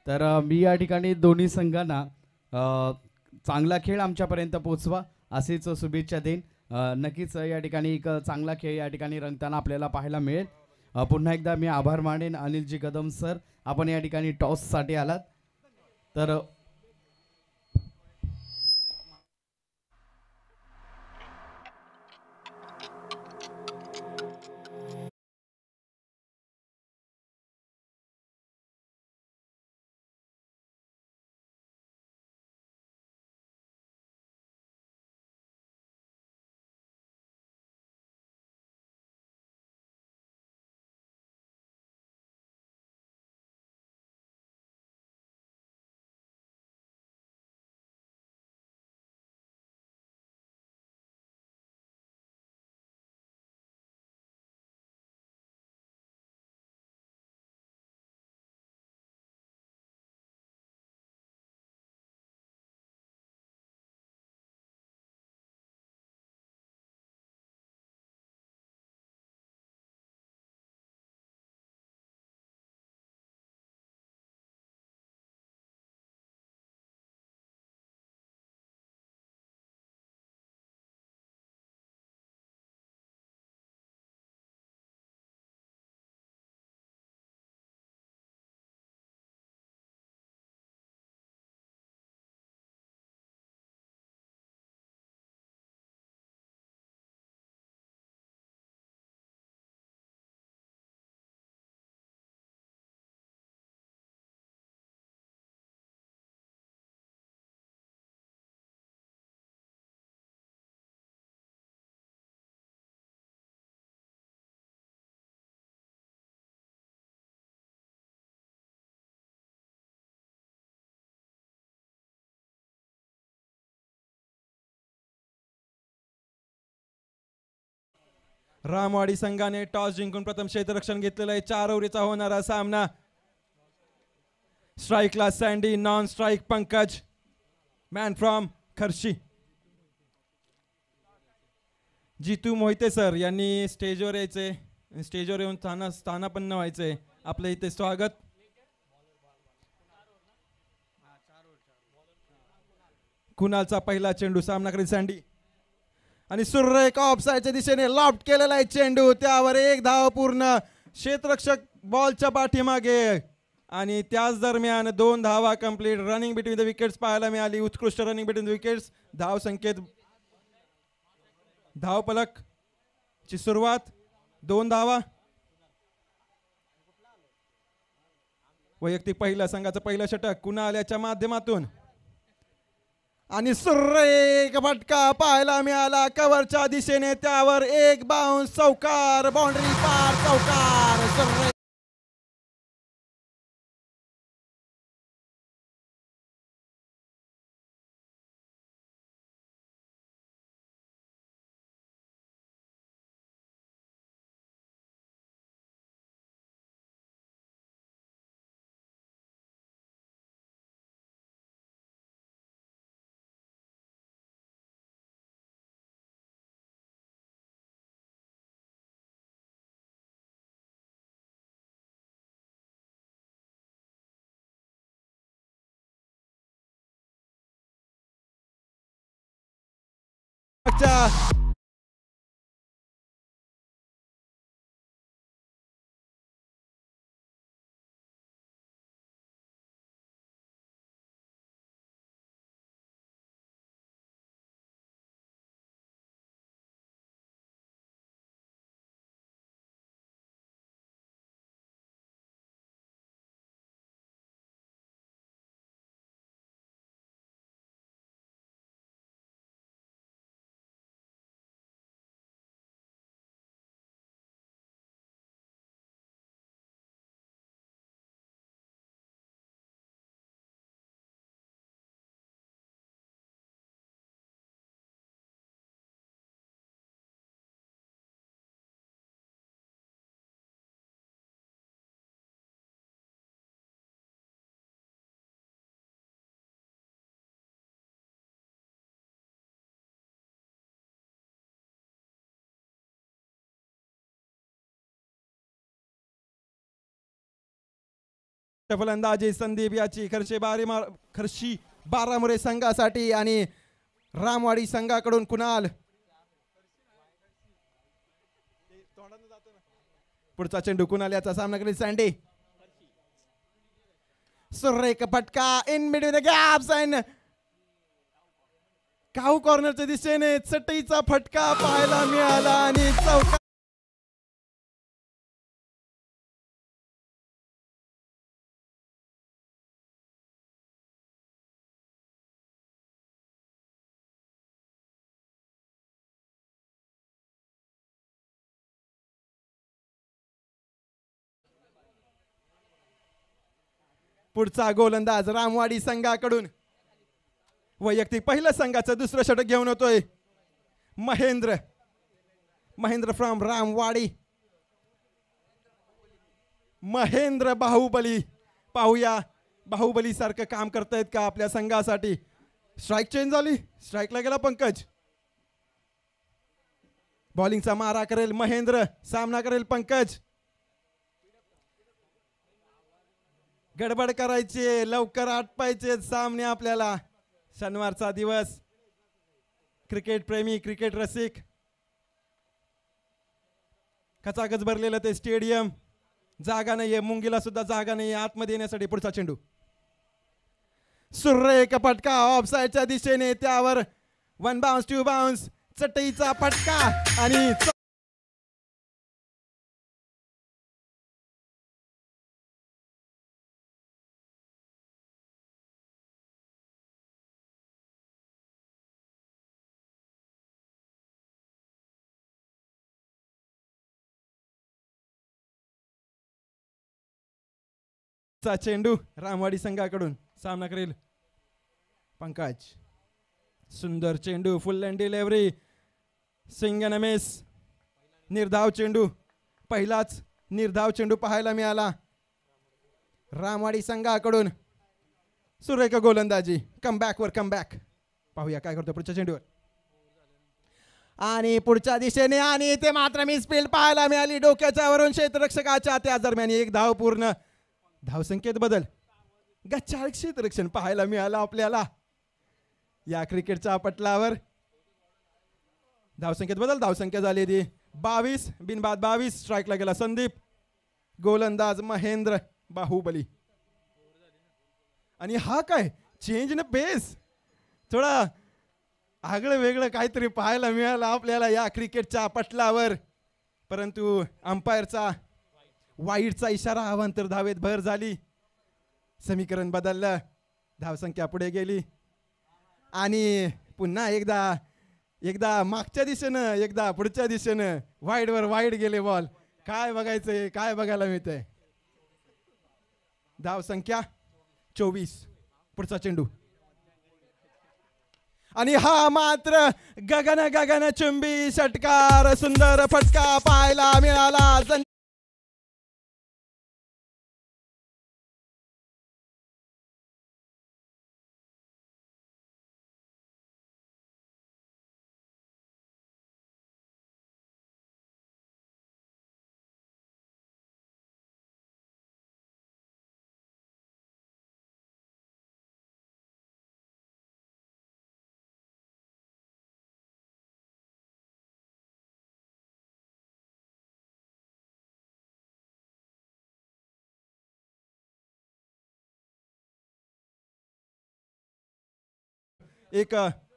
तर मी या ठिकाणी दोन्ही संघांना चांगला खेळ आमच्यापर्यंत पोचवा असेच शुभेच्छा देईन. नक्कीच या ठिकाणी एक चांगला खेळ या ठिकाणी रंगताना आपल्याला पाहायला मिळेल. पुन्हा एकदा मी आभार मानेन अनिलजी कदम सर, आपण या ठिकाणी टॉससाठी आलात. तर रामवाडी संघाने टॉस जिंकून प्रथम क्षेत्ररक्षण घेतलेलं आहे. 4 ओव्हरीचा होणारा सामना. स्ट्राईकला Sandy, non strike Pankaj, man from Kharshi. Jitu Mohite sir यांनी स्टेजवर यायचे, स्टेजवर येऊन स्थानापन्न व्हायचे. आपल्या इथे स्वागत. कुणालचा पहिला चेंडू सामनाकडे सँडी आणि सुरेख ऑफसाईडच्या दिशेने लॉफ्ट केलेला आहे चेंडू. त्यावर एक धाव पूर्ण. क्षेत्ररक्षक बॉलच्या पाठीमागे आणि त्याच दरम्यान 2 धावा complete. Running between the wickets पाहायला मिळाली. उत्कृष्ट रनिंग बिटवीन द विकेट्स. धाव संकेत, धाव पलक ची सुरुवात. 2 धावा. वैयक्तिक पहिला संघाचं पहिलं षटक कुणाल याच्या माध्यमातून आणि सुरेख फटका पाहायला मिळाला कव्हरच्या दिशेने. त्यावर एक बाउन्स, चौकार, बाउंड्री पार, चौकार. फलंदाजी संदीप याची खर्शी बारामुरे संघासाठी आणि रामवाडी संघाकडून कुणाल. पुढचा चेंडू कुणाल याचा सामना करेल सँडी. सुरेख फटका in between the gaps and cow कॉर्नरच्या दिशेने चटईचा फटका पाहायला मिळाला आणि चौका पुढचा गोलंदाज रामवाडी संघाकडून वैयक्तिक पहिलं संघाचं दुसरं षटक घेऊन होतोय महेंद्र फ्रॉम रामवाडी. महेंद्र बाहुबली. पाहूया बाहुबली सारखं काम करतायत का आपल्या संघासाठी. स्ट्राईक चेंज झाली. स्ट्राईकला गेला पंकज. बॉलिंगचा मारा करेल महेंद्र. सामना करेल पंकज. गडबड करायची, लवकर आटपायचे सामने आपल्याला. शनिवारचा दिवस. क्रिकेट प्रेमी, क्रिकेट रसिक, खचाखच भरलेलं ते स्टेडियम. जागा नाहीये, मुंगीला सुद्धा जागा नाहीये आतमध्ये येण्यासाठी. पुढचा चेंडू सुरेख फटका ऑफ साइडच्या दिशेने. त्यावर 1 बाउन्स 2 बाउन्स चटईचा फटका आणि चेंडू रामवाडी संघाकडून. सामना करेल पंकज. सुंदर चेंडू, full and delivery, swing and miss. निर्धाव चेंडू, पहिलाच निर्धाव चेंडू पाहायला मिळाला रामवाडी संघाकडून. सुरेख गोलंदाजी. कमबॅक वर कमबॅक. पाहूया काय करतो पुढच्या चेंडूवर. आणि पुढच्या दिशेने आणि ते मात्र मिस फील्ड पाहायला मिळाली डोक्याच्या वरून क्षेत्ररक्षकाच्या. त्या दरम्यान एक धाव पूर्ण. धावसंख्येत बदल. गच्चाळ क्षेत्ररक्षण पाहायला मिळालं आपल्याला या क्रिकेटच्या पटलावर. धावसंख्येत बदल. धावसंख्या झाली ती 22. बिनबाद 22. स्ट्राईकला गेला संदीप. गोलंदाज महेंद्र बाहुबली. आणि हा काय चेंज न पेस. थोडा आगळं वेगळं काहीतरी पाहायला मिळालं आपल्याला या क्रिकेटच्या पटलावर. परंतु अंपायरचा वाईडचा इशारा. अवांतर धावेत भर झाली. समीकरण बदललं. धावसंख्या पुढे गेली आणि पुन्हा एकदा मागच्या दिशेनं एकदा पुढच्या दिशेनं वाईडवर वाईड गेले बॉल. काय बघायचंय, काय बघायला मिळतंय. धावसंख्या 24. पुढचा चेंडू आणि हा मात्र गगन चुंबी षटकार. सुंदर फटका पाहायला मिळाला. एक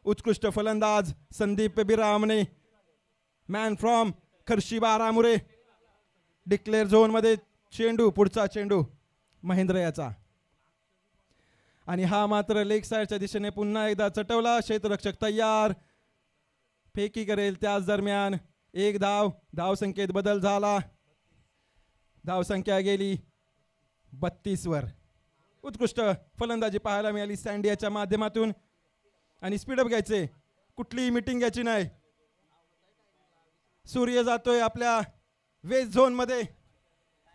उत्कृष्ट फलंदाज Sandeep Biramane. Man from Kharshi Baramure. Declare zone मध्ये चेंडू. पुढचा चेंडू महेंद्र याचा. आणि हा मात्र लेग साइडच्या दिशेने पुन्हा एकदा चटवला. क्षेत्ररक्षक तयार. फेकी करेल त्याच दरम्यान एक धाव. धावसंख्येत बदल झाला. धावसंख्या गेली 32 वर. उत्कृष्ट फलंदाजी पाहायला मिळाली सँडी याच्या माध्यमातून. आणि स्पीडअप घ्यायचे, कुठलीही मीटिंग घ्यायची नाही. सूर्य जातोय आपल्या वेस्ट झोन मध्ये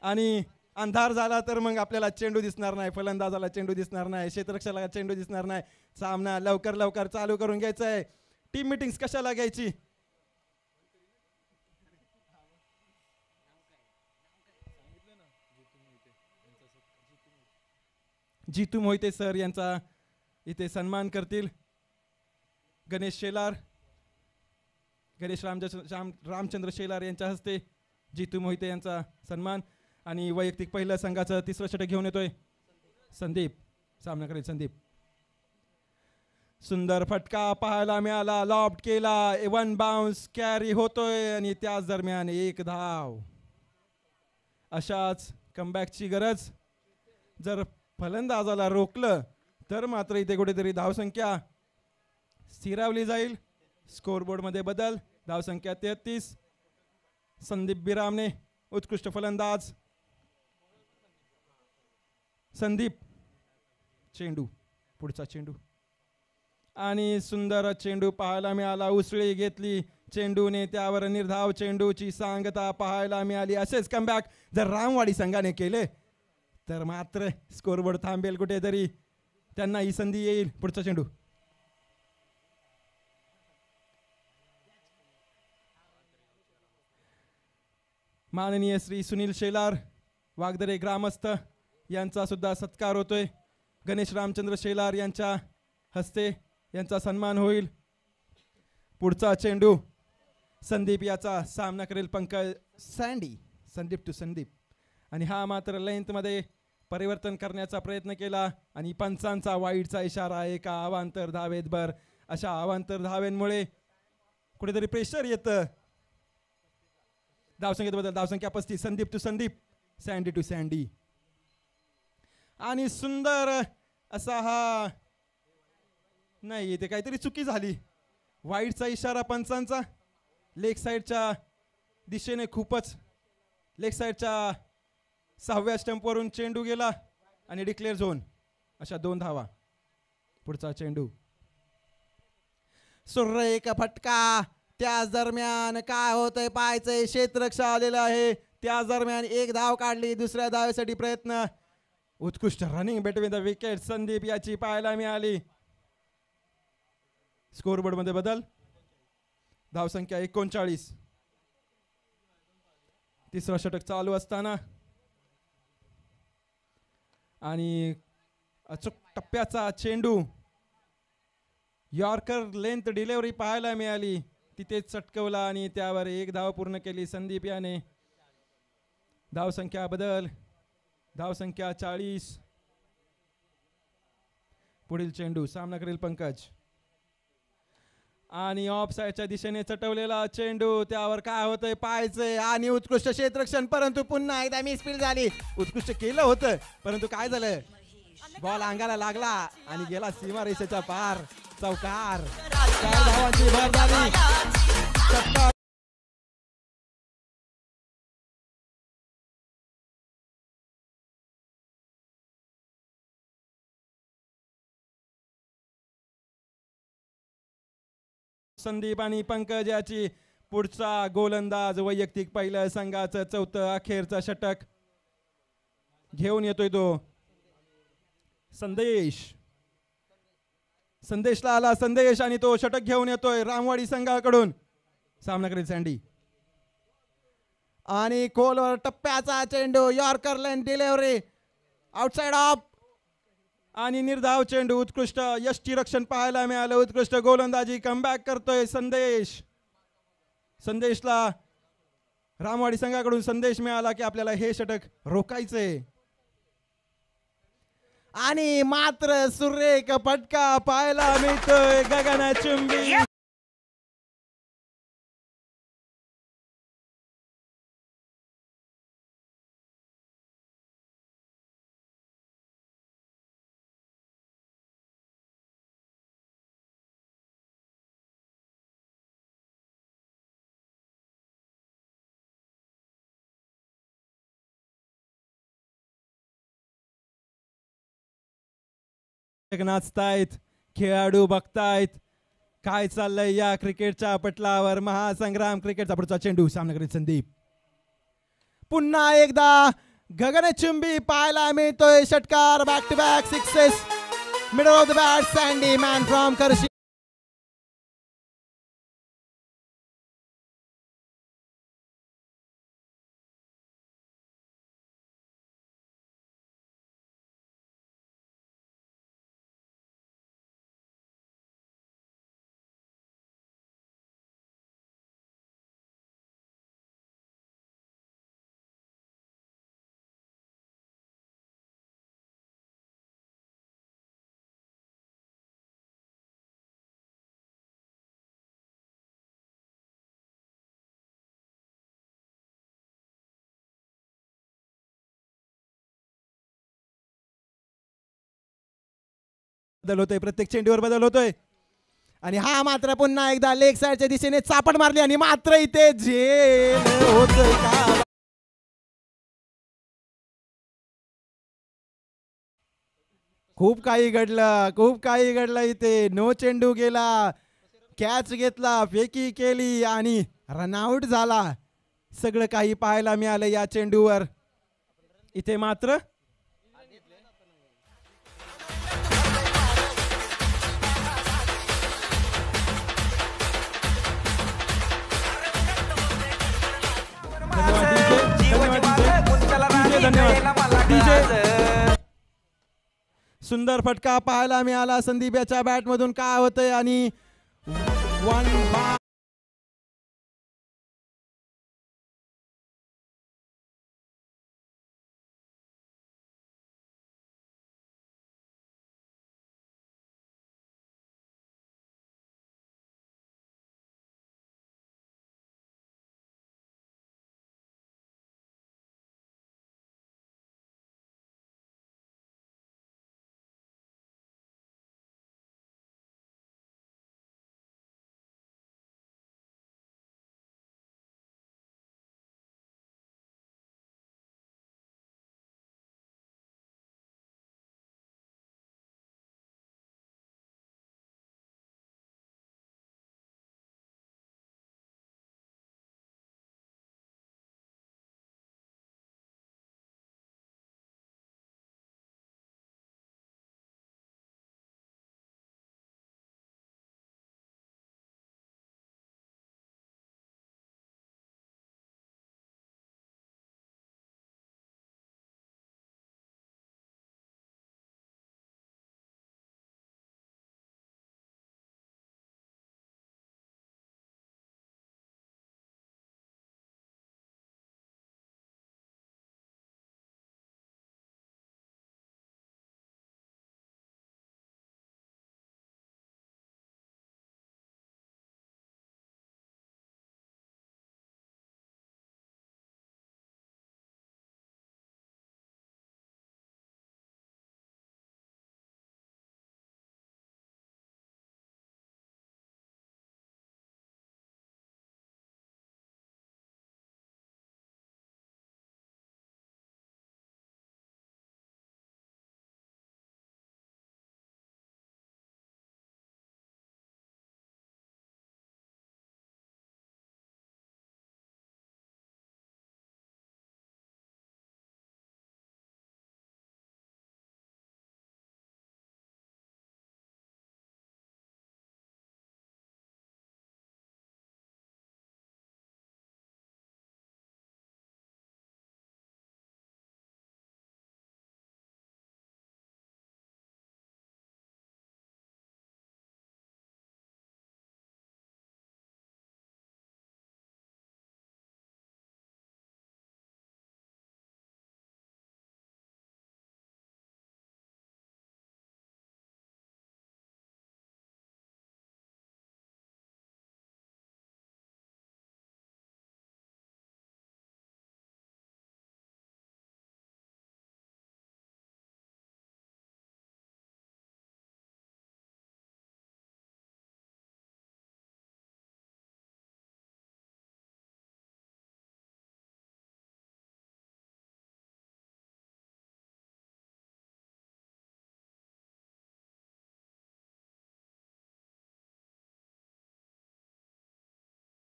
आणि अंधार झाला तर मग आपल्याला चेंडू दिसणार नाही, फलंदाजाला चेंडू दिसणार नाही, क्षेत्ररक्षकाला चेंडू दिसणार नाही. सामना लवकर लवकर चालू करून घ्यायचा आहे. टीम मीटिंग्स कशाला घ्यायची. जितू मोहिते सर यांचा इथे सन्मान करतील. गणेश शेलार, गणेश रामचंद्र शेलार यांच्या हस्ते जितू मोहिते यांचा सन्मान. आणि वैयक्तिक पहिल्या संघाचं तिसरं षटक घेऊन येतोय संदीप. सामना करेल संदीप. सुंदर फटका पाहायला मिळाला, लॉफ्ट केला, वन बाउन्स कॅरी होतोय आणि त्याच दरम्यान एक धाव. अशाच कमबॅकची गरज. जर फलंदाजाला रोखलं तर मात्र इथे कुठेतरी धावसंख्या स्थिरावली जाईल. स्कोरबोर्डमध्ये बदल. धावसंख्या 33. संदीप बिरामने उत्कृष्ट फलंदाज. संदीप. चेंडू, पुढचा चेंडू आणि सुंदर चेंडू पाहायला मिळाला. उसळी घेतली चेंडूने, त्यावर निर्धाव चेंडूची सांगता पाहायला मिळाली. असेच कमबॅक जर रामवाडी संघाने केले तर मात्र स्कोरबोर्ड थांबेल कुठेतरी, त्यांना ही संधी येईल. पुढचा चेंडू. माननीय श्री सुनील शेलार वागदरे ग्रामस्थ यांचा सुद्धा सत्कार होतोय. गणेश रामचंद्र शेलार यांच्या हस्ते यांचा सन्मान होईल. पुढचा चेंडू. संदीप याचा सामना करेल पंकज सँडी. संदीप टू संदीप. आणि हा मात्र लेंथमध्ये परिवर्तन करण्याचा प्रयत्न केला आणि पंचांचा वाईटचा इशारा. एका अवांतर धावेत भर. अशा अवांतर धावेंमुळे कुठेतरी प्रेशर येतं. धावसंख्येत बदल. धावसंख्या 35. Sandeep to Sandeep, Sandy to Sandy. आणि सुंदर असा हा, नाही इथे काहीतरी चुकी झाली. वाईटचा इशारा पंचांचा. लेग साईडच्या दिशेने खूपच, लेग साईडच्या 6व्या स्टंपवरून चेंडू गेला आणि डिक्लेअर झोन. अशा 2 धावा. पुढचा चेंडू. सुरेख फटका. त्याच दरम्यान काय होतंय पाहायचंय. क्षेत्ररक्षक आलेलं आहे. त्याच दरम्यान एक धाव काढली. दुसऱ्या धावेसाठी प्रयत्न. उत्कृष्ट running between the wicket Sandeep याची पाहायला मिळाली. स्कोरबोर्ड मध्ये बदल. धावसंख्या 39. तिसरं षटक चालू असताना आणि अचूक टप्प्याचा चेंडू. यॉर्कर लेंथ डिलिव्हरी पाहायला मिळाली. तिथेच चटकवला आणि त्यावर एक धाव पूर्ण केली संदीप याने. धावसंख्या बदल. धावसंख्या 40. पुढील चेंडू. सामना करेल पंकज. आणि ऑफ साईडच्या दिशेने चटवलेला चेंडू. त्यावर काय होतंय पाहायचंय. आणि उत्कृष्ट क्षेत्ररक्षण, परंतु पुन्हा एकदा मिसफील्ड झाली. उत्कृष्ट केलं होतं परंतु काय झालं, बॉल अंगाला लागला आणि गेला सीमारेषेच्या पार. चौकार. 4 धावांची भर झाली. षटकार. संदीप आणि पंकज याची. पुढचा गोलंदाज वैयक्तिक पहिल्या संघाचं 4थं अखेरचं षटक घेऊन येतोय तो संदेश. संदेशला आला संदेश आणि तो षटक घेऊन येतोय रामवाडी संघाकडून. सामना करेल सँडी. आणि खोलवर टप्प्याचा चेंडू. Yorker lane delivery outside of आणि निर्धाव चेंडू. उत्कृष्ट यष्टीरक्षण पाहायला मिळालं. उत्कृष्ट गोलंदाजी. कमबॅक करतोय संदेश. संदेशला रामवाडी संघाकडून संदेश मिळाला की आपल्याला हे षटक रोखायचंय. आणि मात्र सुरेख फटका पाहायला मिळतोय गगनचुंबी. नाचतायत खेळाडू, बघतायत काय चाललंय या क्रिकेटच्या पटलावर. महासंग्राम क्रिकेटचा पुढचा चेंडू. सामना करीत संदीप. पुन्हा एकदा गगनचुंबी पाहायला मिळतोय. षटकार. Back to back sixes. Middle of the bat सँडी मॅन फ्रॉम करशी. बदल होतोय, प्रत्येक चेंडूवर बदल होतोय. आणि हा मात्र पुन्हा एकदा लेग साईडच्या दिशेने चापट मारली आणि मात्र इथे झेल होतोय का. खूप काही घडलं, खूप काही घडलं इथे. नो चेंडू गेला, कॅच घेतला, फेकी केली आणि रनआउट झाला. सगळं काही पाहायला मिळालं या चेंडूवर. इथे मात्र सुंदर फटका पाहायला मिळाला संदीप याच्या बॅट मधून. काय होतंय आणि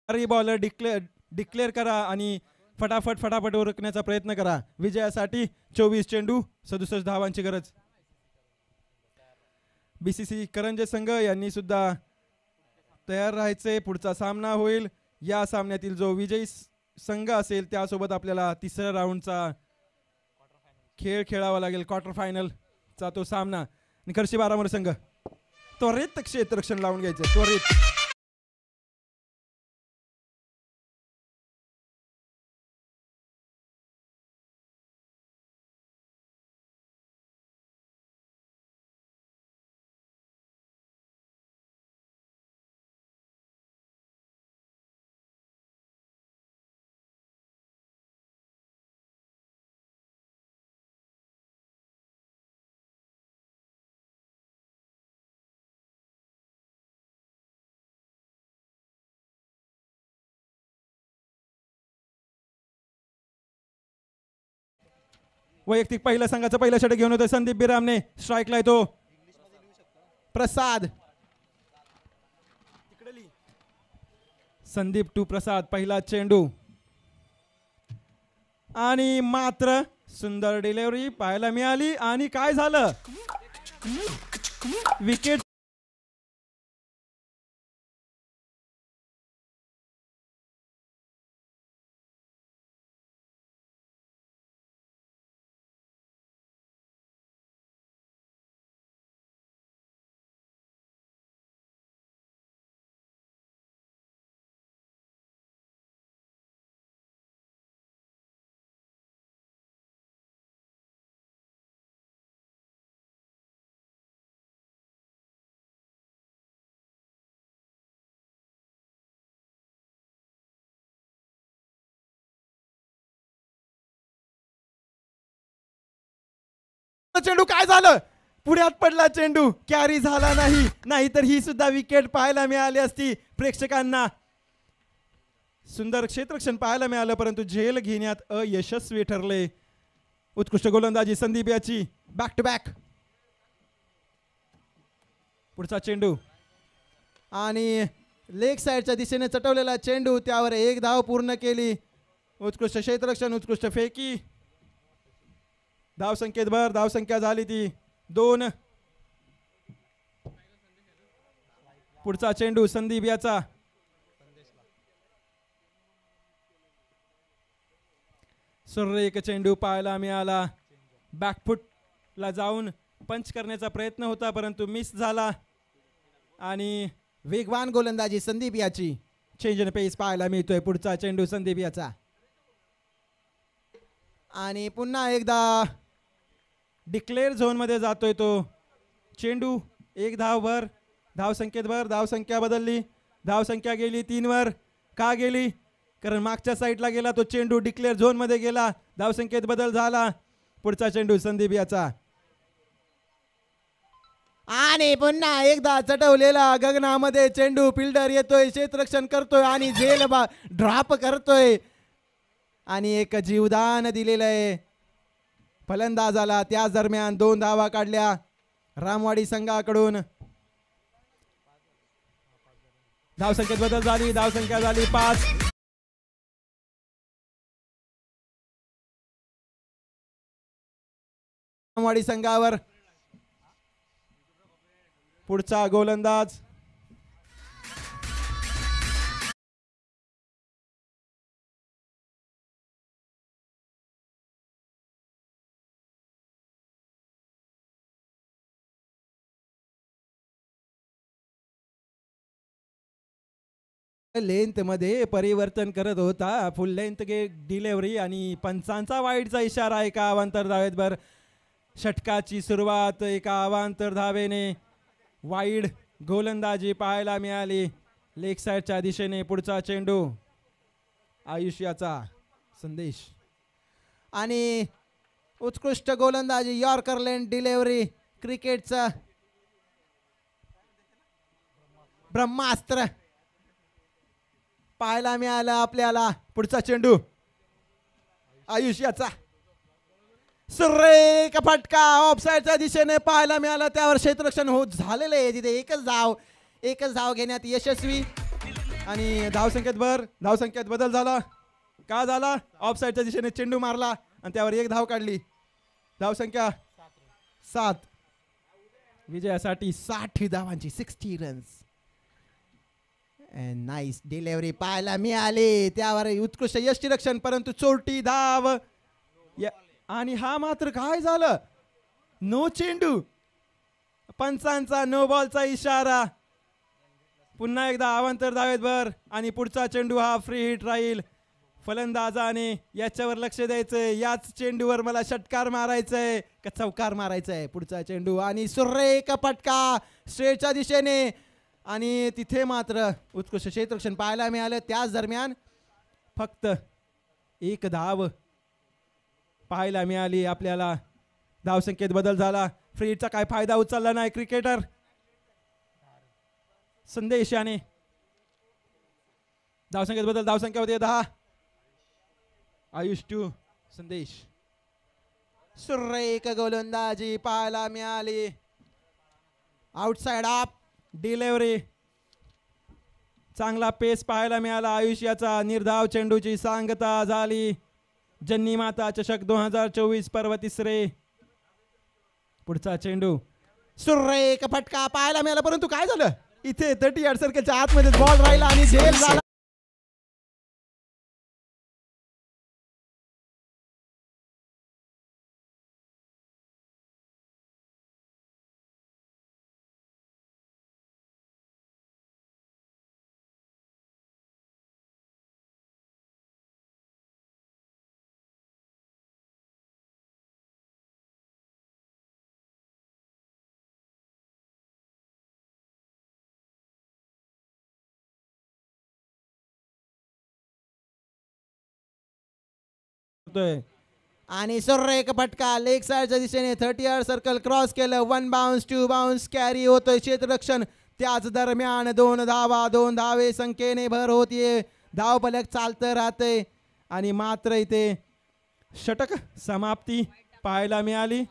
बॉलर डिक्लेअर करा आणि फटाफट उरकण्याचा प्रयत्न करा. विजयासाठी 24 चेंडू 67 धावांची गरज. बीसीसी करंजे संघ यांनी सुद्धा तयार राहायचे. पुढचा सामना होईल. या सामन्यातील जो विजयी संघ असेल त्यासोबत आपल्याला तिसऱ्या राऊंडचा खेळ खेळावा लागेल. क्वार्टर फायनलचा तो सामना. निकर्षी बारामोर संघ त्वरित क्षेत्ररक्षण लावून घ्यायचं, त्वरित. वैयक्तिक पहिल्या संघाचं पहिलं षटक घेऊन होतं संदीप बिरामने. स्ट्राईकला येतो प्रसाद. संदीप टू प्रसाद. पहिला चेंडू आणि मात्र सुंदर डिलिव्हरी पाहायला मिळाली. आणि काय झालं, विकेट. चेंडू काय झालं, पुढ्यात पडला चेंडू, कॅरी झाला नाही. नाहीतर ही सुद्धा विकेट पाहायला मिळाली असती प्रेक्षकांना. सुंदर क्षेत्ररक्षण पाहायला मिळालं परंतु झेल घेण्यात अयशस्वी ठरले. उत्कृष्ट गोलंदाजी संदीप याची. Back to back. पुढचा चेंडू आणि लेग साइडच्या दिशेने चटवलेला चेंडू, त्यावर एक धाव पूर्ण केली. उत्कृष्ट क्षेत्ररक्षण, उत्कृष्ट फेकी. धाव संख्येत भर. धाव संख्या झाली ती 2. पुढचा चेंडू संदीप याचा. सुरेख चेंडू पाहायला मिळाला. बॅकफुटला जाऊन पंच करण्याचा प्रयत्न होता परंतु मिस झाला. आणि वेगवान गोलंदाजी संदीप याची. चेंज इन पेस पाहायला मिळतोय. पुढचा चेंडू संदीप याचा. आणि पुन्हा एकदा डिक्लेअर झोन मध्ये जातोय तो चेंडू. एक धाव भर. धाव संख्येत भर. धाव संख्या बदलली. धाव संख्या गेली 3 वर. का गेली, कारण मागच्या साईडला गेला तो चेंडू, डिक्लेअर झोन मध्ये गेला. धाव संख्येत बदल झाला. पुढचा चेंडू संदीप याचा. आणि पुन्हा एकदा चटवलेला गगनामध्ये चेंडू. फिल्डर येतोय, क्षेत्ररक्षण करतोय आणि झेल ड्रॉप करतोय आणि एक जीवदान दिलेलं आहे फलंदाजाला. त्याच दरम्यान 2 धावा काढल्या रामवाडी संघाकडून. धावसंख्येत बदल झाली. धावसंख्या झाली 5. रामवाडी संघावर पुढचा गोलंदाज लेंथ मध्ये परिवर्तन करत होता. फुल लेंथ डिलिव्हरी आणि पंचांचा वाईडचा इशारा. एका अवांतर धावेवर षटकाची सुरुवात. एका अवांतर धावेने वाईड गोलंदाजी पाहायला मिळाली लेग साइडच्या दिशेने. पुढचा चेंडू आयुष्याचा संदेश आणि उत्कृष्ट गोलंदाजी. यॉर्कर लेन डिलिव्हरी. क्रिकेटचा ब्रह्मास्त्र पाहायला मिळाला आपल्याला. पुढचा चेंडू आयुष्याचा. सुरेख फटका ऑफसाईडच्या दिशेने पाहायला मिळाला. त्यावर क्षेत्ररक्षण झालेलं आहे. तिथे एकच धाव घेण्यात यशस्वी. आणि धावसंख्येत भर. धावसंख्येत बदल झाला. का झाला, ऑफसाईडच्या दिशेने चेंडू मारला आणि त्यावर 1 धाव काढली. धावसंख्या 7. विजयासाठी 60 धावांची 60 रन्स. नाईस डिलिव्हरी पाहायला मिळाली. त्यावर उत्कृष्ट यष्टीरक्षण परंतु चोरटी धाव. आणि हा मात्र काय झालं, नो चेंडू. पंचांचा नो बॉलचा इशारा. पुन्हा एकदा अवांतर धावेत भर आणि पुढचा चेंडू हा फ्री हिट राहील. फलंदाजाने याच्यावर लक्ष द्यायचंय. याच चेंडूवर मला षटकार मारायचंय का चौकार मारायचंय. पुढचा चेंडू आणि सुरेख फटका स्ट्रेटच्या दिशेने. आणि तिथे मात्र उत्कृष्ट क्षेत्ररक्षण पाहायला मिळालं. त्याच दरम्यान फक्त 1 धाव पाहायला मिळाली आपल्याला. धावसंख्येत बदल झाला. फ्री हिटचा काय फायदा उचलला नाही क्रिकेटर संदेश याने. धावसंख्येत बदल. धावसंख्या होती 10. आयुष टू संदेश. सुरेख गोलंदाजी पाहायला मिळाली. Outside of delivery. चांगला पेस पाहायला मिळाला. आयुष्याचा निर्धाव चेंडूची सांगता झाली. जन्नी माता चषक 2024 पर्व तिसरे. पुढचा चेंडू सुरेख फटका पाहायला मिळाला, परंतु काय झालं इथे 30 यार्ड सर्कलच्या आतमध्ये बॉल राहिला आणि झेल झाला. आणि सुरेख फटका लेग साइडच्या दिशेने 30 यार्ड सर्कल क्रॉस केलं. 1 बाउन्स 2 बाउन्स कॅरी होतोय क्षेत्ररक्षण. त्याच दरम्यान 2 धावा 2 धावे संख्येने भर होतीये. धावफलक चालतं राहते आणि मात्र इथे षटक समाप्ती पाहायला मिळाली.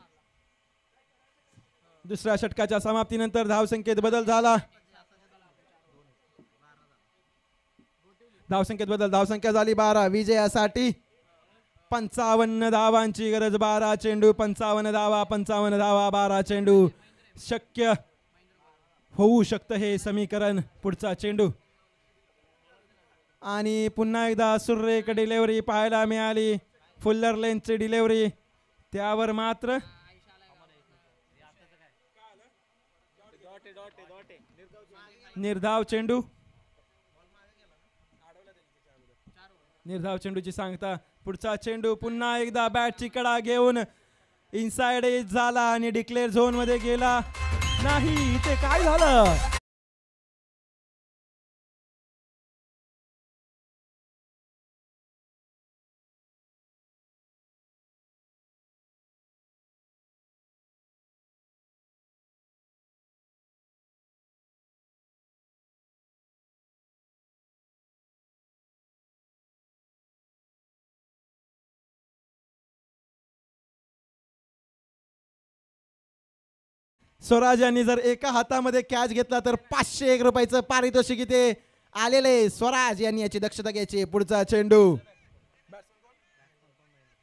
दुसऱ्या षटकाच्या समाप्तीनंतर धावसंख्येत बदल झाला. धावसंख्येत बदल. धावसंख्या झाली 12. विजयासाठी 55 धावांची गरज. 12 चेंडू 55 धावा. 55 धावा 12 चेंडू. शक्य होऊ शकतं हे समीकरण. पुढचा चेंडू आणि पुन्हा एकदा सुरेख डिलेव्हरी पाहायला मिळाली. फुल्लर लेनची डिलेव्हरी. त्यावर मात्र निर्धाव चेंडू. निर्धाव चेंडूची सांगता. पुढचा चेंडू पुन्हा एकदा बॅटची कडा घेऊन इनसाइड एज झाला आणि डिक्लेअर झोन मध्ये गेला नाही. इथे काय झालं. स्वराज यांनी जर एका हातामध्ये कॅच घेतला तर 501 रुपयाचं पारितोषिक इथे आलेले. स्वराज यांनी याची दक्षता घ्यायची. पुढचा चेंडू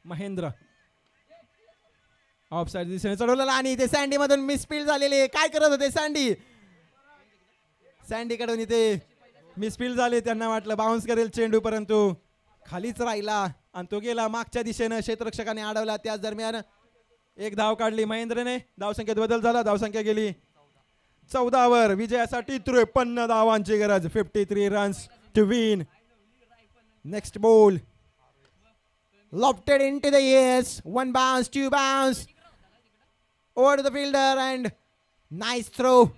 महेंद्र ऑफ साइड दिशेने चढवलेला आणि इथे सँडी मधून मिसफील्ड झालेले. काय करत होते सँडी. सँडी कडून इथे मिसफील्ड झाले. त्यांना वाटलं बाउन्स करेल चेंडू, परंतु खालीच राहिला आणि तो गेला मागच्या दिशेनं. क्षेत्ररक्षकाने अडवला. त्याच दरम्यान एक धाव काढली महेंद्रने. धावसंख्येत बदल झाला. धावसंख्या गेली 14 वर. विजयासाठी 53 धावांची गरज. 53 runs to win. Next ball lofted into the ears. 1 bounce 2 bounce over to the fielder and nice throw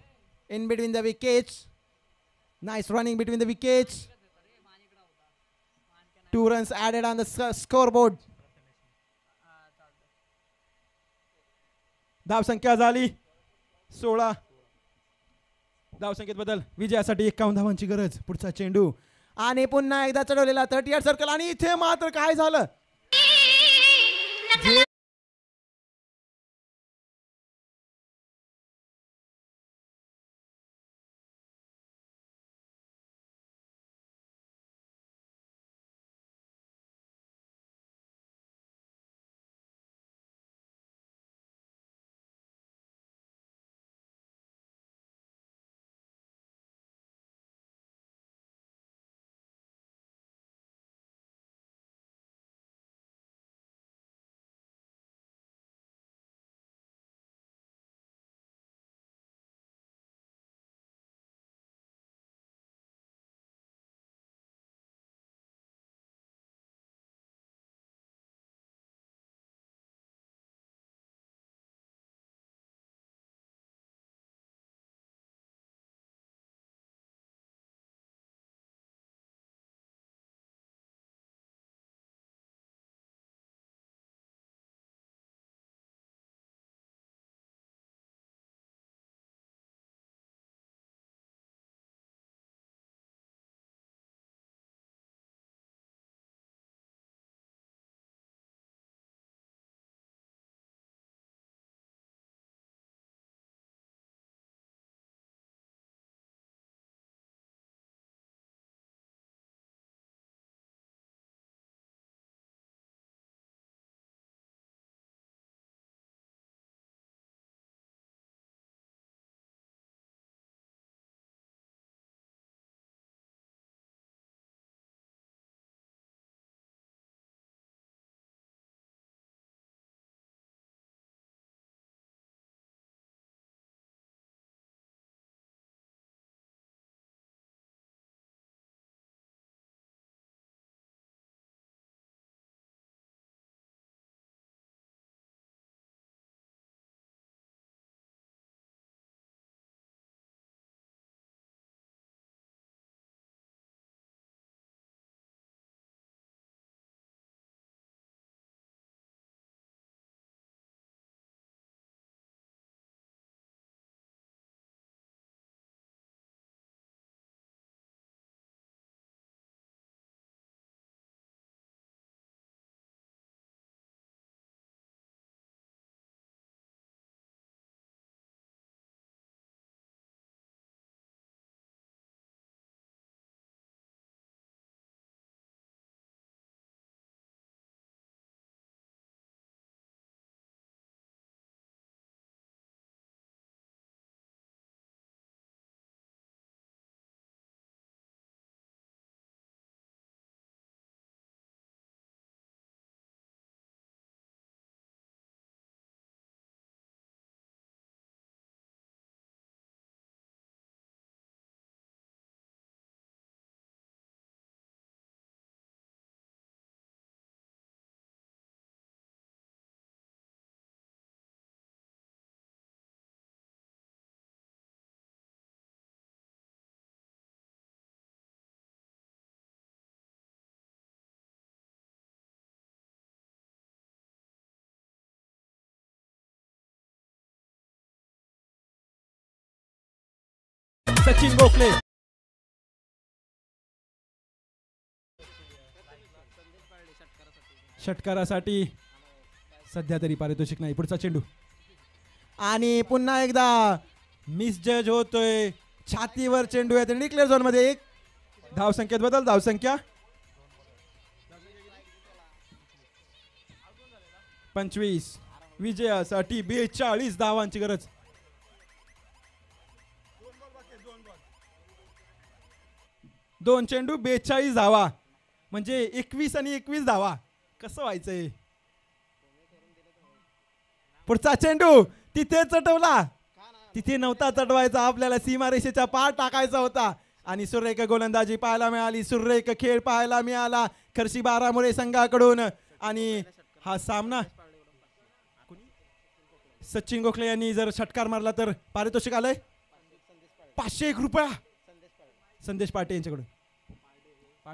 in between the wickets. Nice running between the wickets. 2 runs added on the scoreboard. धावसंख्या झाली 16. धावसंख्येत बदल. विजयासाठी 51 धावांची गरज. पुढचा चेंडू आणि पुन्हा एकदा चढवलेला 30 यार्ड सर्कल आणि इथे मात्र काय झालं. सचिन गोखले. षटकारासाठी सध्या तरी पारितोषिक नाही. पुढचा चेंडू आणि पुन्हा एकदा मिस जज होतोय. छातीवर चेंडू आहे. डिक्लेअर झोन मध्ये एक धावसंख्येत बदल. धावसंख्या 25. विजयासाठी 42 धावांची गरज. दोन चेंडू 42 धावा म्हणजे 21 आणि 21 धावा. कसं व्हायचंय. पुढचा चेंडू तिथे चटवला. तिथे नव्हता चटवायचा. आपल्याला सीमारेषेच्या पार टाकायचा होता. आणि सुरेख गोलंदाजी पाहायला मिळाली. सुरेख खेळ पाहायला मिळाला खर्शी बारामुळे संघाकडून. आणि हा सामना सचिन गोखले यांनी जर षटकार मारला तर पारितोषिक आलंय 501 रुपया संदेश पाटे यांच्याकडून.